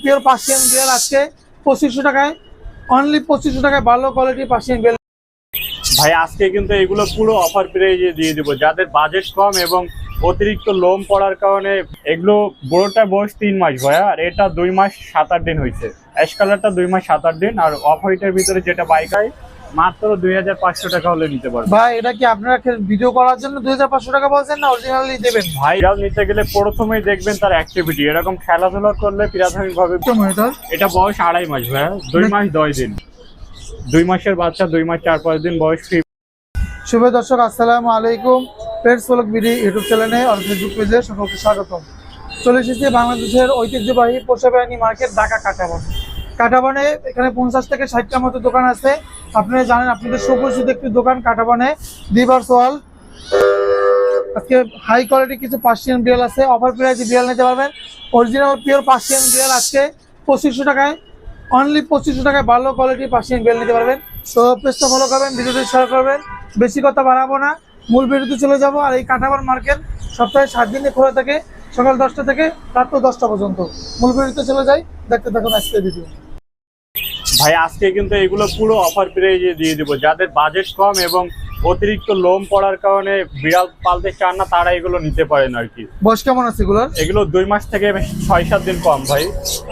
Pure Persian বিড়াল আজকে 2500 টাকায়, অনলি 2500 টাকায় ভালো কোয়ালিটির পার্সিয়ান বিড়াল। ভাই আজকে কিন্তু এগুলো পুরো অফার প্রাইজে দিয়ে দিব, যাদের বাজেট কম এবং অতিরিক্ত লোম পড়ার কারণে। এগুলো বড়টা বয়স 3 মাস ভাইয়া, আর এটা 2 মাস 7-8 দিন হয়েছে। অ্যাশ কালারটা 2 মাস 7-8 দিন, আর অফ হোয়াইটের ভিতরে যেটা বাইকায় মাত্র 2500 টাকা হলে নিতে পারবেন। ভাই এটা কি আপনারা ভিডিও করার জন্য 2500 টাকা বলছেন না অরিজিনালি দেবেন? ভাই বিড়াল নিতে গেলে প্রথমেই দেখবেন তার অ্যাক্টিভিটি, এরকম খেলাধুলা করলে প্রাথমিক ভাবে। এটা বয়স 2.5 মাস ভাইয়া, 2 মাস 10 দিন, 2 মাসের বাচ্চা, 2 মাস 4-5 দিন বয়স। শুভ দর্শক, আসসালামু আলাইকুম। পেটস ব্লগ বিডি ইউটিউব চ্যানেলে আর ফেসবুক পেজে সকলকে স্বাগতম। চলে এসেছি বাংলাদেশের ঐতিহ্যবাহী পোষা প্রাণী মার্কেট ঢাকা কাটাবনে। এখানে 50 থেকে 60টার মতো দোকান আছে। আপনারা জানেন আপনাদের সুপরিচিত একটি দোকান কাটাবনে, দিবার্স ওয়াল। আজকে হাই কোয়ালিটি কিছু পার্সিয়ান বিড়াল আছে, অফার প্রাইসে বিড়াল নিতে পারবেন। অরিজিনাল পিওর পার্সিয়ান বিড়াল আজকে 2500 টাকায়, অনলি 2500 টাকায় ভালো কোয়ালিটির পার্সিয়ান বিড়াল নিতে পারবেন। তো পেজটা ফলো করবেন, ভিডিওটি শেয়ার করবেন। বেশি কথা বাড়াবো না, মূল ভিডিওতে চলে যাব। আর এই কাটাবন মার্কেট সপ্তাহে 7 দিনে খোলা থাকে, সকাল 10টা থেকে রাত 10টা পর্যন্ত। মূল ভিডিওতে চলে যাই, দেখতে থাকুন আজকের ভিডিও। ভাই আজকে কিন্তু এগুলো পুরো অফার প্রাইজে দিয়ে দিব, যাদের বাজেট কম এবং অতিরিক্ত লোম পড়ার কারণে বিড়াল পালতে চান না, তারা এগুলো নিতে পারেন আর কি। বয়স কেমন আছে এগুলোর? এগুলো 2 মাস থেকে 6-7 দিন কম ভাই।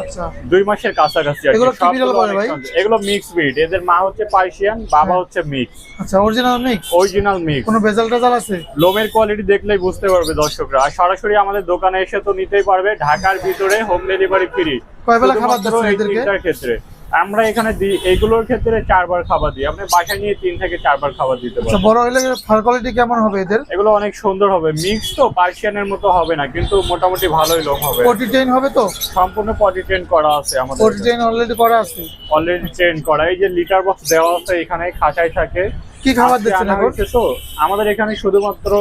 আচ্ছা, 2 মাসের কাছাকাছি আর কি। এগুলো কি বিড়াল বলে ভাই? এগুলো মিক্স ব্রিড, এদের মা হচ্ছে পার্সিয়ান, বাবা হচ্ছে মিক্স। আচ্ছা, অরিজিনাল মিক্স? Original mix. কোনো ভেজাল টেজাল আছে? লোমের কোয়ালিটি দেখলেই বুঝতে পারবে দর্শকরা। আর সরাসরি আমাদের দোকানে এসে তো নিতেই পারবে, ঢাকার ভিতরে হোম ডেলিভারি ফ্রি। কয় বেলা খাবার দিচ্ছেন এদেরকে? ক্ষেত্রে আমরা এখানে দিই, এইগুলোর ক্ষেত্রে 4 বার খাবার দিই। আপনি বাসায় নিয়ে 3 থেকে 4 বার খাবার দিতে পারবেন। বড় হলে ফার কোয়ালিটি কেমন হবে এদের? এগুলো অনেক সুন্দর হবে, মিক্স তো পার্সিয়ানের মতো হবে না, কিন্তু মোটামুটি ভালোই লোম হবে। পটি ট্রেন হবে তো? সম্পূর্ণ পটি ট্রেন করা আছে আমাদের। পটি ট্রেন অলরেডি করা আছে? অলরেডি ট্রেন করা। এই যে লিটার বক্স দেওয়া আছে এখানে, খাঁচায় থাকে। কি খাবার দিচ্ছেন এখন? তো আমাদের এখানে শুধুমাত্র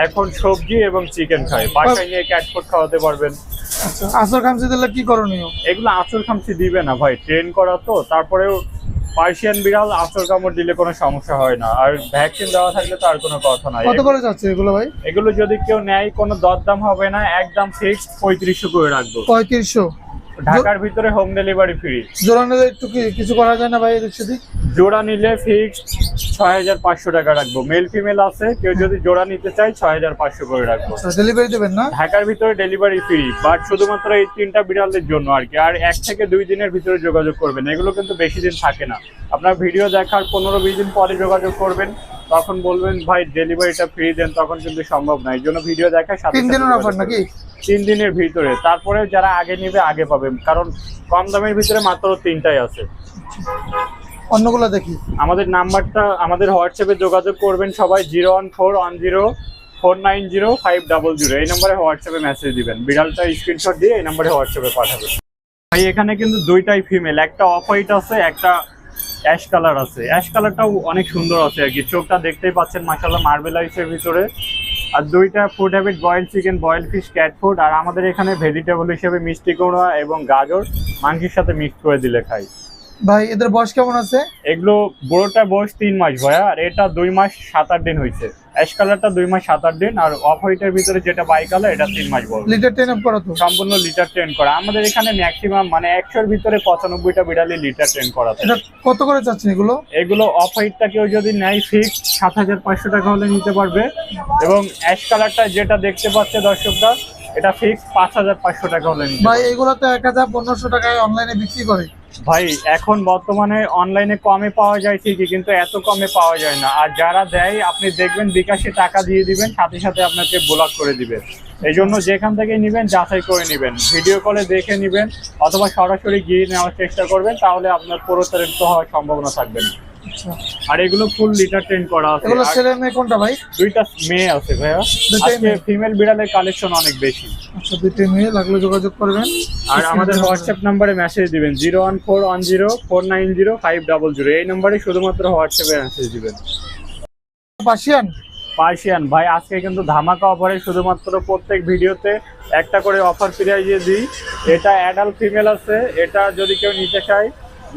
এখন সবজি এবং চিকেন খাই, বাসায় নিয়ে ক্যাট ফুড খাওয়াতে পারবেন। আচ্ছা, আঁচড় খামচি দিলে কি করণীয়? এগুলো আঁচড় খামচি দিবে না ভাই, ট্রেন করা তো। তারপরেও পার্সিয়ান বিড়াল আঁচড় কামড় দিলে কোনো সমস্যা হয় না, আর ভ্যাকসিন দেওয়া থাকলে তো আর কোনো কথা নাই। কত করে যাচ্ছে এগুলো ভাই? এগুলো যদি কেউ নেয় কোনো দরদাম হবে না, একদম ফিক্সড 3500 করে রাখবো। 3500? ঢাকার ভিতরে হোম ডেলিভারি ফ্রি। জোড়া নিলে একটু কিছু করা যায় না ভাই এদিক সেদিক? জোড়া নিলে ফিক্সড 6500 টাকা রাখবো। মেল ফিমেল আছে, কেউ যদি জোড়া নিতে চায় 6500 করে রাখবো। ডেলিভারি দেবেন না? ঢাকার ভিতরে ডেলিভারি ফ্রি, বাট শুধুমাত্র এই 3টা বিড়ালের জন্য আর কি। আর 1 থেকে 2 দিনের ভিতরে যোগাযোগ করবেন, এগুলো কিন্তু বেশি দিন থাকে না। আপনার ভিডিও দেখার 15-20 দিন পরে যোগাযোগ করবেন, তখন বলবেন ভাই ডেলিভারিটা ফ্রি দেন, তখন কিন্তু সম্ভব না। এই জন্য ভিডিও দেখার সাথে 3 দিনের অফার নাকি? 3 দিনের ভিতরে। তারপরে যারা আগে নেবে আগে পাবেন, কারণ কম দামের ভিতরে মাত্র 3টাই আছে। অন্যগুলো দেখি। আমাদের নাম্বারটা, আমাদের হোয়াটসঅ্যাপে যোগাযোগ করবেন সবাই, 01410490500। এই নম্বরে হোয়াটসঅ্যাপে মেসেজ দিবেন, বিড়ালটা স্ক্রিনশট দিয়ে এই নম্বরে হোয়াটসঅ্যাপে পাঠাবেন। ভাই এখানে কিন্তু 2টাই ফিমেল, একটা অফ হোয়াইট আছে, একটা অ্যাশ কালার আছে। অ্যাশ কালারটাও অনেক সুন্দর আছে আর কি, চোখটা দেখতেই পাচ্ছেন মাশাআল্লাহ মার্বেল আইসের ভিতরে। আর 2টা food habit, boiled chicken, boiled fish, cat food. আর আমাদের এখানে ভেজিটেবল হিসেবে মিষ্টি কুমড়া এবং গাজর মাংসের সাথে মিক্স করে দিলে খাই। ভাই এদের বয়স কেমন আছে? এগুলো বড়টা বয়স 3 মাস ভাইয়া, আর এটা 2 মাস 7-8 দিন হয়েছে। অ্যাশ কালারটা 2 মাস 7-8 দিন, আর অফ হোয়াইটের ভিতরে যেটা বাই কালার এটা 3 মাস বয়স। লিটার ট্রেন আপ করা তো? সম্পূর্ণ লিটার ট্রেন করা। আমাদের এখানে ম্যাক্সিমাম মানে 100-র ভিতরে 95টা বিড়ালি লিটার ট্রেন করা। এটা কত করে চাচ্ছেন এগুলো? এগুলো অফ হোয়াইটটা কেউ যদি নেয় ফিক্স 7500 টাকা হলে নিতে পারবে, এবং অ্যাশ কালারটা যেটা দেখতে পাচ্ছে দর্শকরা, এটা ফিক্স 5500 টাকা হলে নিতে পারবে। ভাই এগুলো তো 1500 টাকায় অনলাইনে বিক্রি করে। ভাই এখন বর্তমানে অনলাইনে কমে পাওয়া যায় ঠিকই, কিন্তু এত কমে পাওয়া যায় না। আর যারা দেয় আপনি দেখবেন বিকাশে টাকা দিয়ে দিবেন, সাথে সাথে আপনাকে ব্লক করে দিবে। এই জন্য যেখান থেকে নেবেন যাচাই করে নেবেন, ভিডিও কলে দেখে নেবেন, অথবা সরাসরি গিয়ে নেওয়ার চেষ্টা করবেন, তাহলে আপনার প্রতারিত হওয়ার সম্ভাবনা থাকবে না। আর এগুলো ফুল লিটার ট্রেন করা আছে। এগুলো ছেলে মেয়ে কোনটা ভাই? 2টা মেয়ে আছে ভাইয়া। আজকে ফিমেল বিড়ালের কালেকশন অনেক বেশি। আচ্ছা, 2টা মেয়ে, লাগলে যোগাযোগ করবেন। আর আমাদের হোয়াটসঅ্যাপ নম্বরে মেসেজ দিবেন, 01410490500। এই নম্বরে শুধুমাত্র হোয়াটসঅ্যাপে মেসেজ দিবেন। পার্সিয়ান ভাই আজকে কিন্তু ধামাকা অফারে, শুধুমাত্র প্রত্যেক ভিডিওতে একটা করে অফার প্রাইজে দিই। এটা অ্যাডাল্ট ফিমেল আছে, এটা যদি কেউ নিতে চায়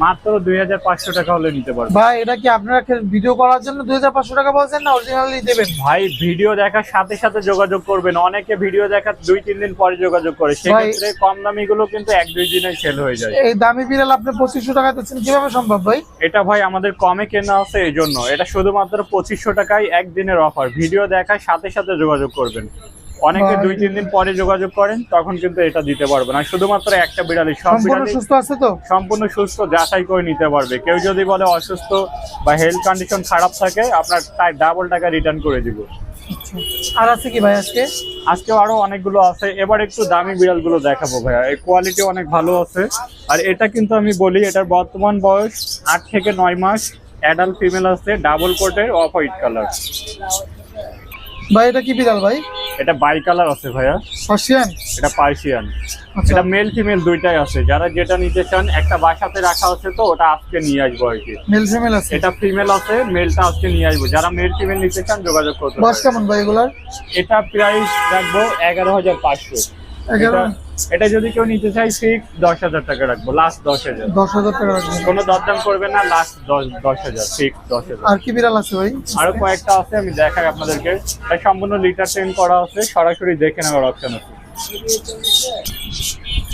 মাত্র 2500 টাকা হলে নিতে পারবেন। ভাই এটা কি আপনারা ভিডিও করার জন্য 2500 টাকা বলছেন না অরিজিনালি দেবেন? ভাই ভিডিও দেখার সাথে সাথে যোগাযোগ করবেন, অনেকে ভিডিও দেখার 2-3 দিন পরে যোগাযোগ করে, সেক্ষেত্রে কম দামি গুলো কিন্তু 1-2 দিনে সেল হয়ে যায়। এই দামি বিড়াল আপনি 2500 টাকা দিচ্ছেন, কিভাবে সম্ভব ভাই? এটা ভাই আমাদের কমে কেনা আছে এই জন্য, এটা শুধুমাত্র 2500 টাকায় একদিনের অফার। ভিডিও দেখার সাথে সাথে যোগাযোগ করবেন, অনেকে 2-3 দিন পরে যোগাযোগ করেন, তখন কিন্তু এটা দিতে পারবে না। শুধুমাত্র একটা বিড়ালই, সব সম্পূর্ণ বিড়ালই সুস্থ আছে তো? সম্পূর্ণ সুস্থ, যাচাই করে নিতে পারবে। কেউ যদি বলে অসুস্থ বা হেলথ কন্ডিশন খারাপ থাকে, আপনার তাই ডাবল টাকা রিটার্ন করে দিব। আর আছে কি ভাই আজকে? আজকেও আরো অনেকগুলো আছে, এবার একটু দামি বিড়ালগুলো দেখাবো ভাইয়া, এই কোয়ালিটি অনেক ভালো আছে। আর এটা কিন্তু আমি বলি, এটার বর্তমান বয়স 8 থেকে 9 মাস, অ্যাডাল্ট ফিমেল আছে, ডাবল কোটের, অফ হোয়াইট কালার। ভাই এটা কি বিড়াল ভাই? এটা বাই কালার আছে ভাইয়া, পার্সিয়ান? এটা পার্সিয়ান। আচ্ছা, এটা মেল ফিমেল দুইটাই আছে, যারা যেটা নিতে চান। একটা বাসাতে রাখা আছে, তো ওটা আজকে নিয়ে আসবো আর কি। মেল ফিমেল আছে? এটা ফিমেল আছে, মেলটা আজকে নিয়ে আসবো। যারা মেল ফিমেল নিতে চান যোগাযোগ করতে বয়স পারেন। কেমন ভাই এগুলার? এটা প্রাইস রাখবো 11500। 11? এটা যদি কেউ নিতে চাই ফিক্স 10000 টাকা রাখবো, লাস্ট 10000। 10000 টাকা রাখবেন? কোনো দরদাম করবেন না, লাস্ট 10000 ফিক্স 10000। আর কি বিড়াল আছে ভাই? আরো কয়েকটা আছে, আমি দেখাই আপনাদেরকে। এটা সম্পূর্ণ লিটার ট্রেন করা আছে, সরাসরি দেখে নেওয়ার অপশন আছে।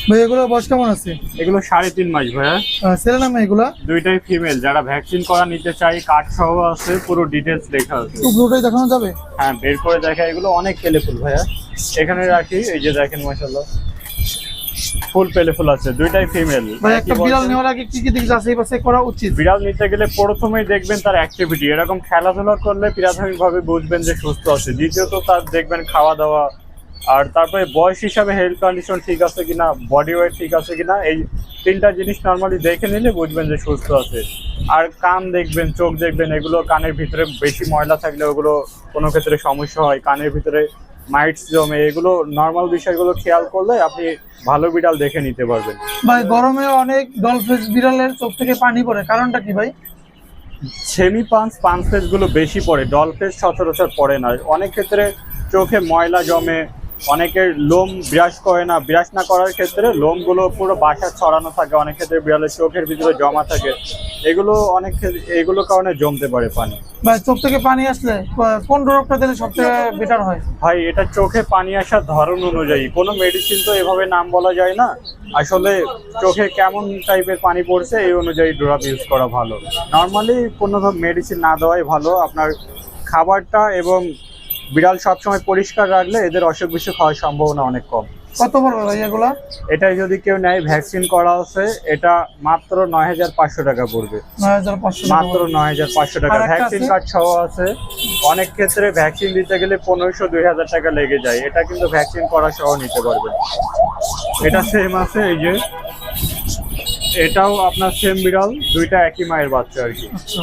ভাই এগুলোর বয়স কেমন আছে? এগুলো 3.5 মাস ভাইয়া, ছেলে না মেয়ে এগুলা? দুইটাই ফিমেল। যারা ভ্যাকসিন করা নিতে চাই, কার্ড সহ আছে, পুরো ডিটেলস লেখা আছে। পুরোটাই দেখানো যাবে? হ্যাঁ, বের করে দেখা। এগুলো অনেক পেলেফুল ভাইয়া, এখানে রাখি। এই যে দেখেন, মাশাআল্লাহ ফুল পেলেফুল আছে, দুইটাই ফিমেল। ভাই একটা বিড়াল নেওয়ার আগে কি কি দিক যাচাই বাছাই করা উচিত? বিড়াল নিতে গেলে প্রথমেই দেখবেন তার অ্যাক্টিভিটি, এরকম খেলাধুলা করলে প্রাথমিকভাবে বুঝবেন যে সুস্থ আছে। দ্বিতীয়ত তার দেখবেন খাওয়া দাওয়া, আর তারপরে বয়স হিসাবে হেলথ কন্ডিশন ঠিক আছে কিনা, বডি ওয়েট ঠিক আছে কিনা, এই 3টা জিনিস নর্মালি দেখে নিলে বুঝবেন যে সুস্থ আছে। আর কান দেখবেন, চোখ দেখবেন, এগুলো কানের ভিতরে বেশি ময়লা থাকলে ওগুলো কোনো ক্ষেত্রে সমস্যা হয়, কানের ভিতরে মাইটস জমে, এগুলো নর্মাল বিষয়গুলো খেয়াল করলে আপনি ভালো বিড়াল দেখে নিতে পারবেন। ভাই গরমে অনেক ডলফিস বিড়ালের চোখ থেকে পানি পড়ে, কারণটা কি ভাই? সেমি পাঁচ ফেস গুলো বেশি পড়ে, ডল ফেস সচরাচর পড়ে না। অনেক ক্ষেত্রে চোখে ময়লা জমে, অনেকের লোম ব্রাশ করে না, ব্রাশ না করার ক্ষেত্রে লোমগুলো পুরো বাসায় ছড়ানো থাকে, অনেক ক্ষেত্রে বিড়ালের চোখের ভিতরে জমা থাকে, এগুলো কারণে জমতে পারে পানি। ভাই চোখ থেকে পানি আসলে কোন রোগটা দিলে সবথেকে বেটার হয়? ভাই এটা চোখে পানি আসার ধরন অনুযায়ী, কোনো মেডিসিন তো এভাবে নাম বলা যায় না, আসলে চোখে কেমন টাইপের পানি পড়ছে এই অনুযায়ী ড্রপ ইউজ করা ভালো। নর্মালি কোনো মেডিসিন না দেওয়াই ভালো। আপনার খাবারটা এবং বিড়াল সবসময় পরিষ্কার রাখলে এদের অসুখ বিসুখ হওয়ার সম্ভাবনা অনেক কম। কত পড়বে ভাই এগুলা? এটা যদি কেউ নেয়, ভ্যাকসিন করা আছে, এটা মাত্র 9500 টাকা পড়বে। 9500? মাত্র 9500 টাকা, ভ্যাকসিন কার্ড সহ আছে। অনেক ক্ষেত্রে ভ্যাকসিন দিতে গেলে 1500-2000 টাকা লেগে যায়, এটা কিন্তু ভ্যাকসিন করা সহ নিতে পারবেন। এটা সেম আছে, এই যে এটাও আপনার সেম বিড়াল, দুইটা একই মায়ের বাচ্চা আর কি। আচ্ছা,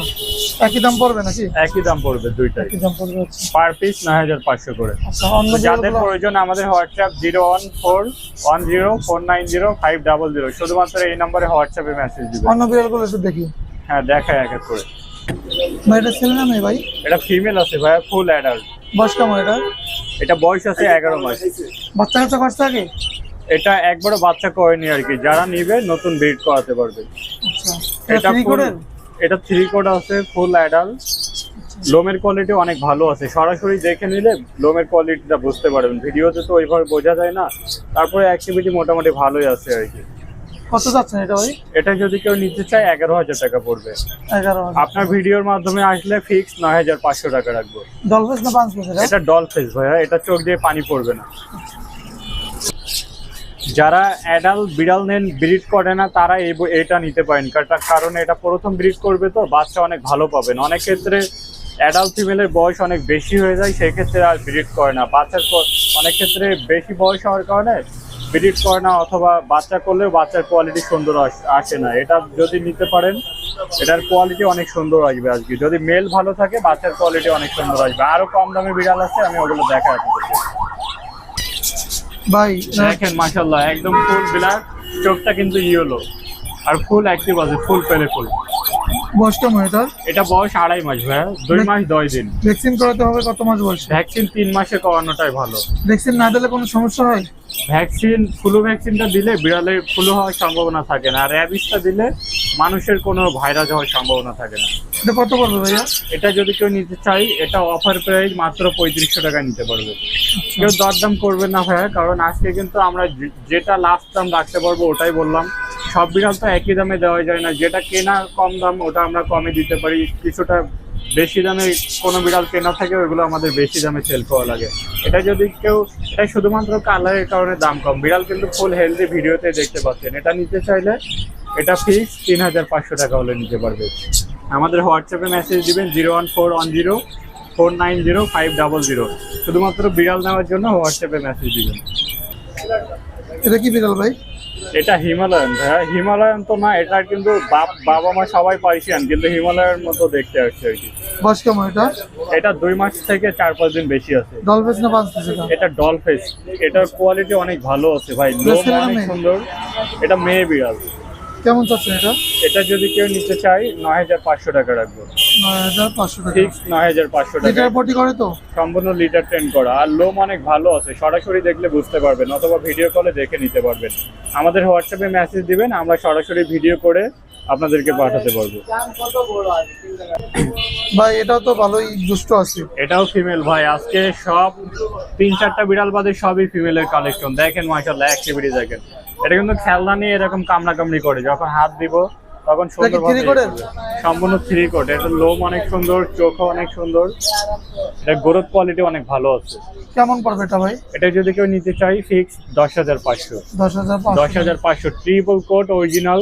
একই দাম পড়বে নাকি? একই দাম পড়বে, দুইটাই একই দাম পড়বে। আচ্ছা পার পিস 9500 করে। আচ্ছা, অন্য যাদের বিড়ালগুলো? প্রয়োজন আমাদের হোয়াটসঅ্যাপ 01410490500, শুধুমাত্র এই নম্বরে হোয়াটসঅ্যাপে মেসেজ দিবেন। অন্য বিড়ালগুলো একটু দেখি। হ্যাঁ, দেখায় এক এক করে। ভাই এটা ছেলে না মেয়ে ভাই? এটা ফিমেল আছে ভাইয়া, ফুল অ্যাডাল্ট। বয়স কেমন এটা? এটা বয়স আছে 11 মাস। বাচ্চা কাচ্চা করছে আগে? এটা একবারও বাচ্চা করেনি আর কি, যারা নিবে নতুন ব্রিড করাতে পারবে। আচ্ছা, এটা ফ্রি কোডের? এটা 3 কোড আছে, ফুল অ্যাডাল্ট। লোমের কোয়ালিটি অনেক ভালো আছে, সরাসরি দেখে নিলে লোমের কোয়ালিটিটা বুঝতে পারবেন, ভিডিওতে তো ওইভাবে বোঝা যায় না। তারপরে অ্যাক্টিভিটি মোটামুটি ভালোই আছে আর কি। কত যাচ্ছেন এটা ভাই? এটা যদি কেউ নিতে চায় 11000 টাকা পড়বে। 11,000? আপনার ভিডিওর মাধ্যমে আসলে ফিক্স 9500 টাকা রাখবো। ডলফিস না পাঁচ পিস? এটা ডল ফেস ভাইয়া, এটা চোখ দিয়ে পানি পড়বে না। যারা অ্যাডাল্ট বিড়াল নেন, ব্রিড করে না, তারা এটা নিতে পারেন, কারণ এটা প্রথম ব্রিড করবে, তো বাচ্চা অনেক ভালো পাবেন। অনেক ক্ষেত্রে অ্যাডাল্ট ফিমেলের বয়স অনেক বেশি হয়ে যায়, সেই ক্ষেত্রে আর ব্রিড করে না। বাচ্চার অনেক ক্ষেত্রে বেশি বয়স হওয়ার কারণে ব্রিড করে না, অথবা বাচ্চা করলেও বাচ্চার কোয়ালিটি সুন্দর আসে না। এটা যদি নিতে পারেন, এটার কোয়ালিটি অনেক সুন্দর আসবে আজকে। যদি মেল ভালো থাকে, বাচ্চার কোয়ালিটি অনেক সুন্দর আসবে। আরো কম দামি বিড়াল আছে, আমি ওগুলো দেখাই আপনাদেরকে। ভাই দেখেন মাশাআল্লাহ, একদম ফুল ব্ল্যাক, চোখটা কিন্তু ইয়েলো, আর ফুল অ্যাক্টিভ আছে, ফুল পেলে ফুল। বয়স কেমন এটার? এটা বয়স 2.5 মাস ভাইয়া, 2 মাস 10 দিন। ভ্যাকসিন করাতে হবে কত মাস বয়সে? ভ্যাকসিন 3 মাসে করানোটাই ভালো। ভ্যাকসিন না দিলে কোনো সমস্যা হয়? ফ্লু ভ্যাকসিনটা দিলে বিড়ালে ফ্লু হওয়ার সম্ভাবনা থাকে না, আর র্যাবিসটা দিলে মানুষের কোনো ভাইরাস হওয়ার সম্ভাবনা থাকে না। এটা কত পড়বে ভাইয়া? এটা যদি কেউ নিতে চাই, এটা অফার প্রাইস মাত্র 3500 টাকায় নিতে পারবে। কেউ দরদাম করবে না ভাইয়া, কারণ আজকে কিন্তু আমরা যেটা লাস্ট দাম রাখতে পারবো ওটাই বললাম। সব বিড়াল তো একই দামে দেওয়া যায় না, যেটা কেনা কম দাম ওটা আমরা কমে দিতে পারি। কিছুটা বেশি দামে কোনো বিড়াল কেনা থাকে ওইগুলো আমাদের বেশি দামে সেল করা লাগে। এটা যদি কেউ, এটা শুধুমাত্র কালারের কারণে দাম কম, বিড়াল কিন্তু ফুল হেলদি ভিডিওতে দেখতে পাচ্ছেন। এটা নিতে চাইলে এটা ফিক্স 3500 টাকা হলে নিতে পারবে। আমাদের হোয়াটসঅ্যাপে মেসেজ দিবেন 01410490500। শুধুমাত্র বিড়াল নেওয়ার জন্য হোয়াটসঅ্যাপে মেসেজ দিবেন। এটা কি বিড়াল ভাই? এটা হিমালয়ান ভাইয়া। হিমালয়ান তো না, এটা কিন্তু বাবা মা সবাই পার্সিয়ান, কিন্তু হিমালয়ের মতো দেখতে আসছে আর কি। বয়স কেমন এটা? এটা 2 মাস থেকে 4-5 দিন বেশি আছে। ডলফেস না পাঁচ পিস? এটা ডলফেস। এটার কোয়ালিটি অনেক ভালো আছে ভাই, লোম অনেক সুন্দর। এটা মেয়ে বিড়াল। কেমন চাচ্ছেন এটা? এটা যদি কেউ নিতে চাই 9500 টাকা রাখবো। 9500 টাকা ফিক্স 9500 টাকা। লিটার পটি করে তো? সম্পূর্ণ লিটার ট্রেন করা, আর লোম অনেক ভালো আছে। সরাসরি দেখলে বুঝতে পারবেন, অথবা ভিডিও কলে দেখে নিতে পারবেন। আমাদের হোয়াটসঅ্যাপে মেসেজ দিবেন, আমরা সরাসরি ভিডিও করে আপনাদেরকে পাঠাতে পারবো। ভাই এটাও তো ভালোই দুষ্ট আছে। এটাও ফিমেল ভাই। আজকে সব 3-4টা বিড়াল বাদে সবই ফিমেলের কালেকশন। দেখেন মাশাআল্লাহ, অ্যাক্টিভিটি দেখেন। এটা কিন্তু খেলনা নিয়ে এরকম কামড়াকামড়ি করে, যখন হাত দিব তখন সুন্দর সম্পূর্ণ 3 কোট। এটা লোম অনেক সুন্দর, চোখও অনেক সুন্দর। এটা গ্রোথ কোয়ালিটি অনেক ভালো আছে। কেমন পড়বে এটা ভাই? এটা যদি কেউ নিতে চাই ফিক্স 10500। 10500 ট্রিপল কোট অরিজিনাল,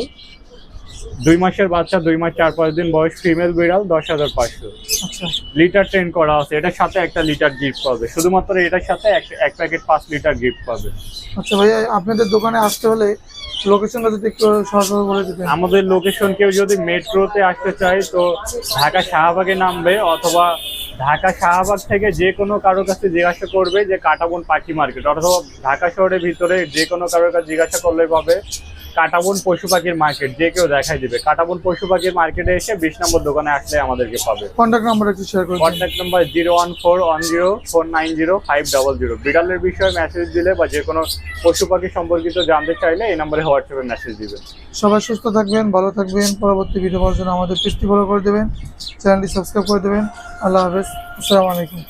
2 মাসের বাচ্চা, 2 মাস 4-5 দিন বয়স, ফিমেল বিড়াল, 10500। আচ্ছা, লিটার ট্রেন করা আছে। এটার সাথে 1 লিটার গিফট পাবে। শুধুমাত্র এটার সাথে এক প্যাকেট 5 লিটার গিফট পাবে। আচ্ছা ভাই, আপনাদের দোকানে আসতে হলে লোকেশনটা যদি একটু সরাসরি বলে দিতেন। আমাদের লোকেশন, কেউ যদি মেট্রোতে আসতে চায় তো ঢাকা শাহবাগে নামবে, অথবা ঢাকা শাহবাগ থেকে যে কোনো কারোর কাছে জিজ্ঞাসা করবে যে কাটাবন পাখি মার্কেট, অথবা ঢাকা শহরের ভিতরে যে কোনো কারোর কাছে জিজ্ঞাসা করলে পাবে কাটাবন পশু পাখির মার্কেট। যে কেউ দেখাই দিবে। কাটাবন পশু পাখির মার্কেটে এসে 20 নম্বর দোকানে আসলে আমাদেরকে পাবে। কন্ট্যাক্ট নাম্বার একটু শেয়ার করুন। Contact number 01410490500। বিড়ালের বিষয়ে মেসেজ দিলে বা যে কোনো পশু পাখি সম্পর্কিত জানতে চাইলে এই নম্বরে হোয়াটসঅ্যাপে মেসেজ দিবেন। সবাই সুস্থ থাকবেন, ভালো থাকবেন। পরবর্তী ভিডিও পাওয়ার জন্য আমাদের পেজটি ফলো করে দেবেন, চ্যানেলটি সাবস্ক্রাইব করে দেবেন। আল্লাহ হাফেজ, আসসালামু আলাইকুম।